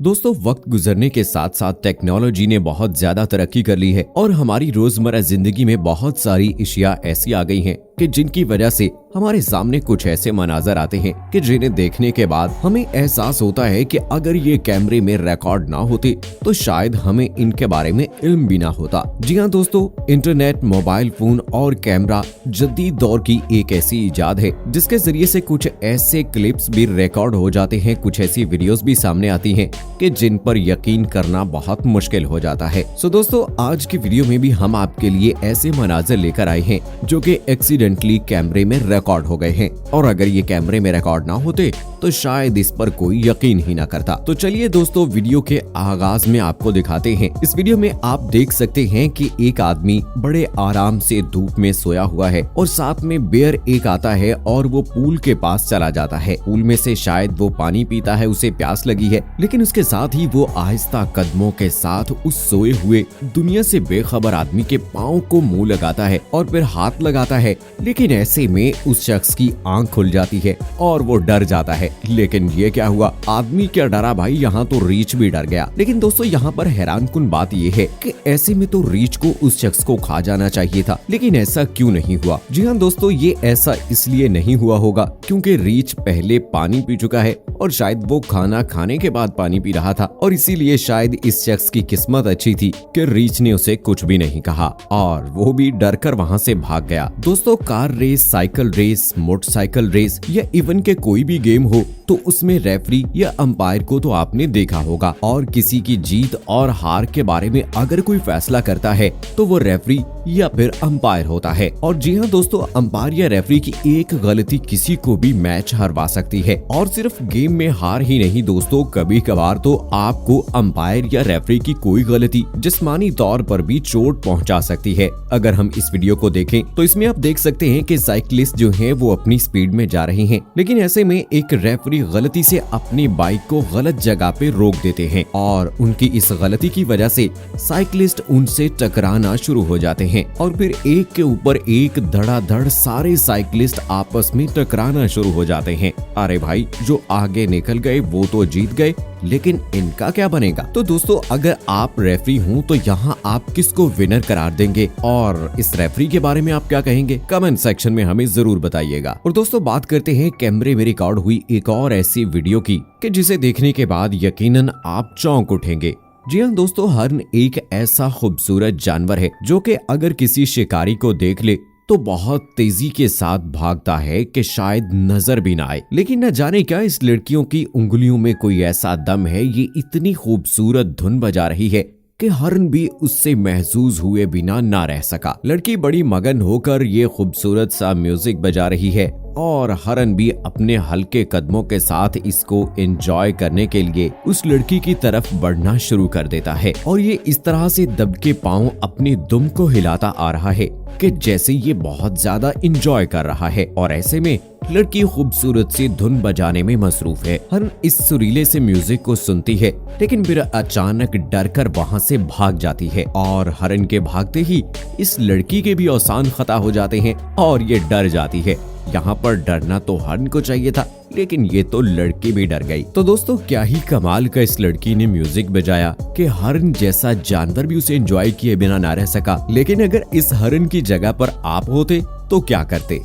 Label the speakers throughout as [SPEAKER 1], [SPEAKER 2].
[SPEAKER 1] दोस्तों, वक्त गुजरने के साथ साथ टेक्नोलॉजी ने बहुत ज्यादा तरक्की कर ली है और हमारी रोजमर्रा जिंदगी में बहुत सारी अशिया ऐसी आ गई हैं कि जिनकी वजह से हमारे सामने कुछ ऐसे मनाजर आते हैं कि जिन्हें देखने के बाद हमें एहसास होता है कि अगर ये कैमरे में रिकॉर्ड ना होते तो शायद हमें इनके बारे में इल्म भी ना होता। जी हाँ दोस्तों, इंटरनेट, मोबाइल फोन और कैमरा जदीद दौर की एक ऐसी इजाद है जिसके जरिए से कुछ ऐसे क्लिप्स भी रिकॉर्ड हो जाते हैं, कुछ ऐसी वीडियोस भी सामने आती हैं कि जिन पर यकीन करना बहुत मुश्किल हो जाता है। सो दोस्तों, आज की वीडियो में भी हम आपके लिए ऐसे मनाजिर लेकर आए हैं जो कि एक्सीडेंटली कैमरे में रिकॉर्ड हो गए हैं और अगर ये कैमरे में रिकॉर्ड ना होते तो शायद इस पर कोई यकीन ही ना करता। तो चलिए दोस्तों, वीडियो के आगाज में आपको दिखाते हैं। इस वीडियो में आप देख सकते हैं कि एक आदमी बड़े आराम से धूप में सोया हुआ है और साथ में बेयर एक आता है और वो पूल के पास चला जाता है। पूल में से शायद वो पानी पीता है, उसे प्यास लगी है, लेकिन उसके साथ ही वो आहिस्ता कदमों के साथ उस सोए हुए दुनिया से बेखबर आदमी के पाँव को मुंह लगाता है और फिर हाथ लगाता है। लेकिन ऐसे में उस शख्स की आंख खुल जाती है और वो डर जाता है। लेकिन ये क्या हुआ? आदमी क्या डरा भाई, यहाँ तो रीछ भी डर गया। लेकिन दोस्तों, यहाँ पर हैरानकुन बात ये है कि ऐसे में तो रीछ को उस शख्स को खा जाना चाहिए था, लेकिन ऐसा क्यों नहीं हुआ? जी हाँ दोस्तों, ये ऐसा इसलिए नहीं हुआ होगा क्योंकि रीछ पहले पानी पी चुका है और शायद वो खाना खाने के बाद पानी पी रहा था और इसीलिए शायद इस शख्स की किस्मत अच्छी थी कि रीछ ने उसे कुछ भी नहीं कहा और वो भी डर कर वहाँ से भाग गया। दोस्तों, car race, cycle race, motorcycle race या इवन के कोई भी गेम हो तो उसमें रेफरी या अंपायर को तो आपने देखा होगा और किसी की जीत और हार के बारे में अगर कोई फैसला करता है तो वो रेफरी या फिर अंपायर होता है। और जी हाँ दोस्तों, अंपायर या रेफरी की एक गलती किसी को भी मैच हरवा सकती है और सिर्फ गेम में हार ही नहीं दोस्तों, कभी कभार तो आपको अंपायर या रेफरी की कोई गलती जिस्मानी तौर पर भी चोट पहुंचा सकती है। अगर हम इस वीडियो को देखें तो इसमें आप देख सकते हैं कि साइकिलिस्ट जो हैं वो अपनी स्पीड में जा रहे हैं, लेकिन ऐसे में एक रेफरी गलती से अपनी बाइक को गलत जगह पे रोक देते हैं और उनकी इस गलती की वजह से साइकिलिस्ट उनसे टकराना शुरू हो जाते हैं और फिर एक के ऊपर एक धड़ाधड़ सारे साइकिलिस्ट आपस में टकराना शुरू हो जाते हैं। अरे भाई, जो आगे निकल गए वो तो जीत गए, लेकिन इनका क्या बनेगा? तो दोस्तों, अगर आप रेफरी हूँ तो यहाँ आप किसको विनर करार देंगे और इस रेफरी के बारे में आप क्या कहेंगे? कमेंट सेक्शन में हमें जरूर बताइएगा। और दोस्तों, बात करते हैं कैमरे में रिकॉर्ड हुई एक और ऐसी वीडियो की कि जिसे देखने के बाद यकीनन आप चौंक उठेंगे। जी हाँ दोस्तों, हरन एक ऐसा खूबसूरत जानवर है जो कि अगर किसी शिकारी को देख ले तो बहुत तेजी के साथ भागता है कि शायद नजर भी ना आए। लेकिन न जाने क्या इस लड़कियों की उंगलियों में कोई ऐसा दम है, ये इतनी खूबसूरत धुन बजा रही है कि हरन भी उससे महसूस हुए बिना ना रह सका। लड़की बड़ी मगन होकर ये खूबसूरत सा म्यूजिक बजा रही है और हरन भी अपने हल्के कदमों के साथ इसको एंजॉय करने के लिए उस लड़की की तरफ बढ़ना शुरू कर देता है और ये इस तरह से दबके पांव अपनी दुम को हिलाता आ रहा है कि जैसे ये बहुत ज्यादा एंजॉय कर रहा है और ऐसे में लड़की खूबसूरत सी धुन बजाने में मसरूफ है। हरन इस सुरीले से म्यूजिक को सुनती है लेकिन फिर अचानक डर कर वहाँ से भाग जाती है और हरन के भागते ही इस लड़की के भी औसान खता हो जाते हैं और ये डर जाती है। यहाँ पर डरना तो हरन को चाहिए था, लेकिन ये तो लड़की भी डर गई। तो दोस्तों, क्या ही कमाल का इस लड़की ने म्यूजिक बजाया कि हरन जैसा जानवर भी उसे एंजॉय किए बिना ना रह सका। लेकिन अगर इस हरन की जगह पर आप होते तो क्या करते?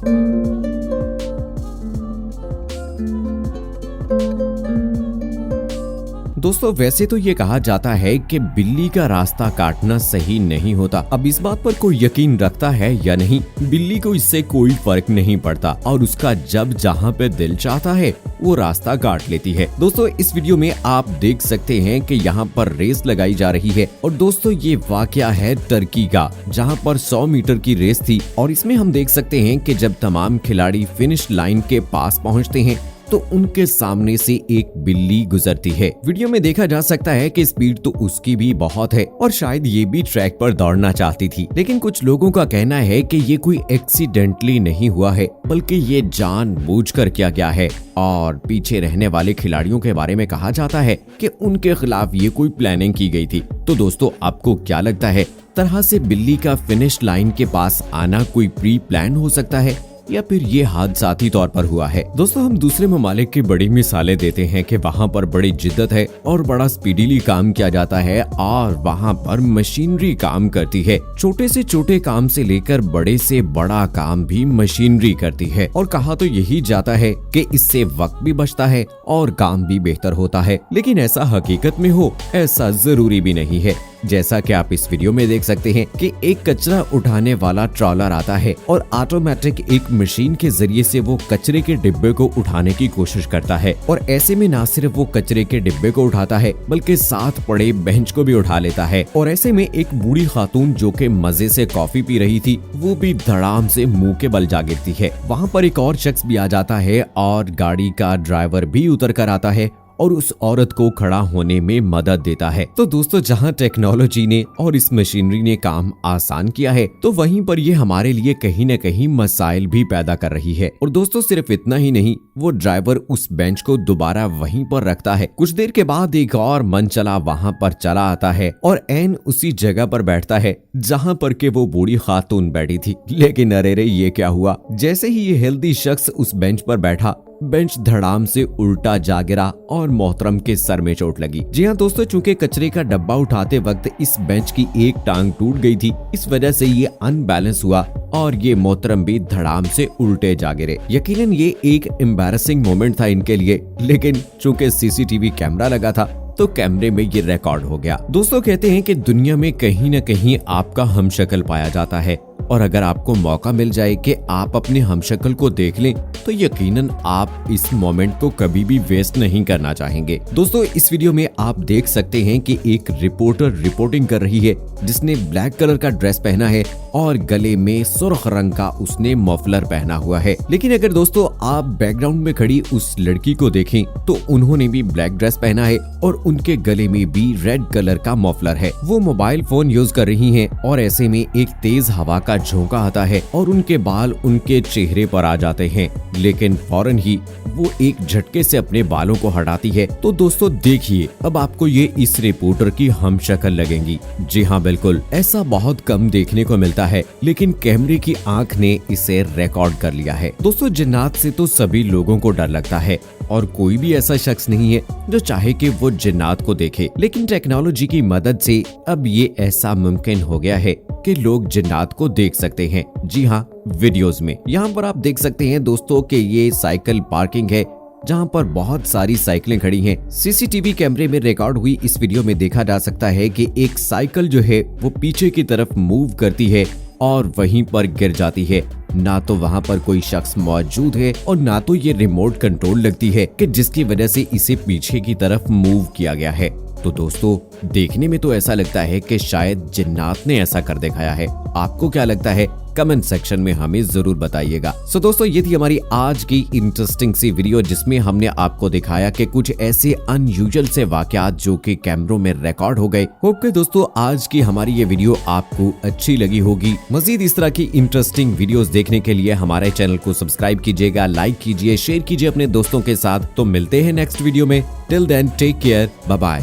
[SPEAKER 1] दोस्तों, वैसे तो ये कहा जाता है कि बिल्ली का रास्ता काटना सही नहीं होता। अब इस बात पर कोई यकीन रखता है या नहीं, बिल्ली को इससे कोई फर्क नहीं पड़ता और उसका जब जहाँ पे दिल चाहता है वो रास्ता काट लेती है। दोस्तों, इस वीडियो में आप देख सकते हैं कि यहाँ पर रेस लगाई जा रही है और दोस्तों, ये वाकया है टर्की का, जहाँ पर 100 मीटर की रेस थी और इसमें हम देख सकते हैं कि जब तमाम खिलाड़ी फिनिश लाइन के पास पहुँचते हैं तो उनके सामने से एक बिल्ली गुजरती है। वीडियो में देखा जा सकता है कि स्पीड तो उसकी भी बहुत है और शायद ये भी ट्रैक पर दौड़ना चाहती थी, लेकिन कुछ लोगों का कहना है कि ये कोई एक्सीडेंटली नहीं हुआ है बल्कि ये जानबूझकर किया गया है। और पीछे रहने वाले खिलाड़ियों के बारे में कहा जाता है कि उनके खिलाफ ये कोई प्लानिंग की गई थी। तो दोस्तों, आपको क्या लगता है, तरह से बिल्ली का फिनिश लाइन के पास आना कोई प्री प्लान हो सकता है या फिर ये हादसाती तौर पर हुआ है। दोस्तों हम दूसरे ममालिक की बड़ी मिसालें देते हैं कि वहाँ पर बड़ी जिद्दत है और बड़ा स्पीडीली काम किया जाता है और वहाँ पर मशीनरी काम करती है। छोटे से छोटे काम से लेकर बड़े से बड़ा काम भी मशीनरी करती है और कहा तो यही जाता है कि इससे वक्त भी बचता है और काम भी बेहतर होता है। लेकिन ऐसा हकीकत में हो ऐसा जरूरी भी नहीं है। जैसा कि आप इस वीडियो में देख सकते हैं कि एक कचरा उठाने वाला ट्रॉलर आता है और ऑटोमेटिक एक मशीन के जरिए से वो कचरे के डिब्बे को उठाने की कोशिश करता है और ऐसे में न सिर्फ वो कचरे के डिब्बे को उठाता है बल्कि साथ पड़े बेंच को भी उठा लेता है। और ऐसे में एक बूढ़ी खातून जो कि मजे से कॉफी पी रही थी वो भी धड़ाम से मुंह के बल जा गिरती है। वहाँ पर एक और शख्स भी आ जाता है और गाड़ी का ड्राइवर भी उतर कर आता है और उस औरत को खड़ा होने में मदद देता है। तो दोस्तों जहां टेक्नोलॉजी ने और इस मशीनरी ने काम आसान किया है तो वहीं पर ये हमारे लिए कहीं न कहीं मसाइल भी पैदा कर रही है। और दोस्तों सिर्फ इतना ही नहीं, वो ड्राइवर उस बेंच को दोबारा वहीं पर रखता है। कुछ देर के बाद एक और मनचला वहां पर चला आता है और ऐन उसी जगह पर बैठता है जहां पर के वो बूढ़ी खातून बैठी थी। लेकिन अरे रे ये क्या हुआ, जैसे ही ये हेल्दी शख्स उस बेंच पर बैठा बेंच धड़ाम से उल्टा जा गिरा और मोहतरम के सर में चोट लगी। जी हाँ दोस्तों, चूंकि कचरे का डब्बा उठाते वक्त इस बेंच की एक टांग टूट गई थी, इस वजह से ये अनबैलेंस हुआ और ये मोहतरम भी धड़ाम से उल्टे जा गिरे। यकीनन ये एक एम्बैरेसिंग मोमेंट था इनके लिए, लेकिन चूंकि सीसीटीवी कैमरा लगा था तो कैमरे में ये रिकॉर्ड हो गया। दोस्तों कहते हैं कि दुनिया में कहीं न कहीं आपका हमशक्ल पाया जाता है और अगर आपको मौका मिल जाए कि आप अपने हमशक्ल को देख लें तो यकीनन आप इस मोमेंट को कभी भी वेस्ट नहीं करना चाहेंगे। दोस्तों इस वीडियो में आप देख सकते हैं कि एक रिपोर्टर रिपोर्टिंग कर रही है जिसने ब्लैक कलर का ड्रेस पहना है और गले में सुर्ख रंग का उसने मफलर पहना हुआ है। लेकिन अगर दोस्तों आप बैकग्राउंड में खड़ी उस लड़की को देखें तो उन्होंने भी ब्लैक ड्रेस पहना है और उनके गले में भी रेड कलर का मफलर है। वो मोबाइल फोन यूज कर रही हैं और ऐसे में एक तेज हवा का झोंका आता है और उनके बाल उनके चेहरे पर आ जाते हैं, लेकिन फौरन ही वो एक झटके से अपने बालों को हटाती है। तो दोस्तों देखिए अब आपको ये इस रिपोर्टर की हमशक्ल लगेंगी। जी हाँ बिल्कुल, ऐसा बहुत कम देखने को मिलता है, लेकिन कैमरे की आंख ने इसे रिकॉर्ड कर लिया है। दोस्तों जिन्नात से तो सभी लोगों को डर लगता है और कोई भी ऐसा शख्स नहीं है जो चाहे कि वो जिन्नात को देखे, लेकिन टेक्नोलॉजी की मदद से अब ये ऐसा मुमकिन हो गया है कि लोग जिन्नात को देख सकते हैं। जी हाँ वीडियोस में यहाँ पर आप देख सकते हैं दोस्तों कि ये साइकिल पार्किंग है जहाँ पर बहुत सारी साइकिलें खड़ी हैं। सीसीटीवी कैमरे में रिकॉर्ड हुई इस वीडियो में देखा जा सकता है कि एक साइकिल जो है वो पीछे की तरफ मूव करती है और वहीं पर गिर जाती है। ना तो वहाँ पर कोई शख्स मौजूद है और ना तो ये रिमोट कंट्रोल लगती है कि जिसकी वजह से इसे पीछे की तरफ मूव किया गया है। तो दोस्तों देखने में तो ऐसा लगता है कि शायद जिन्नात ने ऐसा कर दिखाया है। आपको क्या लगता है कमेंट सेक्शन में हमें जरूर बताइएगा। सो दोस्तों ये थी हमारी आज की इंटरेस्टिंग सी वीडियो जिसमें हमने आपको दिखाया कि कुछ ऐसे अनयूजुअल से वाकयात जो कि कैमरों में रिकॉर्ड हो गए। होप के दोस्तों आज की हमारी ये वीडियो आपको अच्छी लगी होगी। मजीद इस तरह की इंटरेस्टिंग वीडियोस देखने के लिए हमारे चैनल को सब्सक्राइब कीजिएगा, लाइक कीजिए, शेयर कीजिए अपने दोस्तों के साथ। तो मिलते हैं नेक्स्ट वीडियो में। Till then take care, bye bye.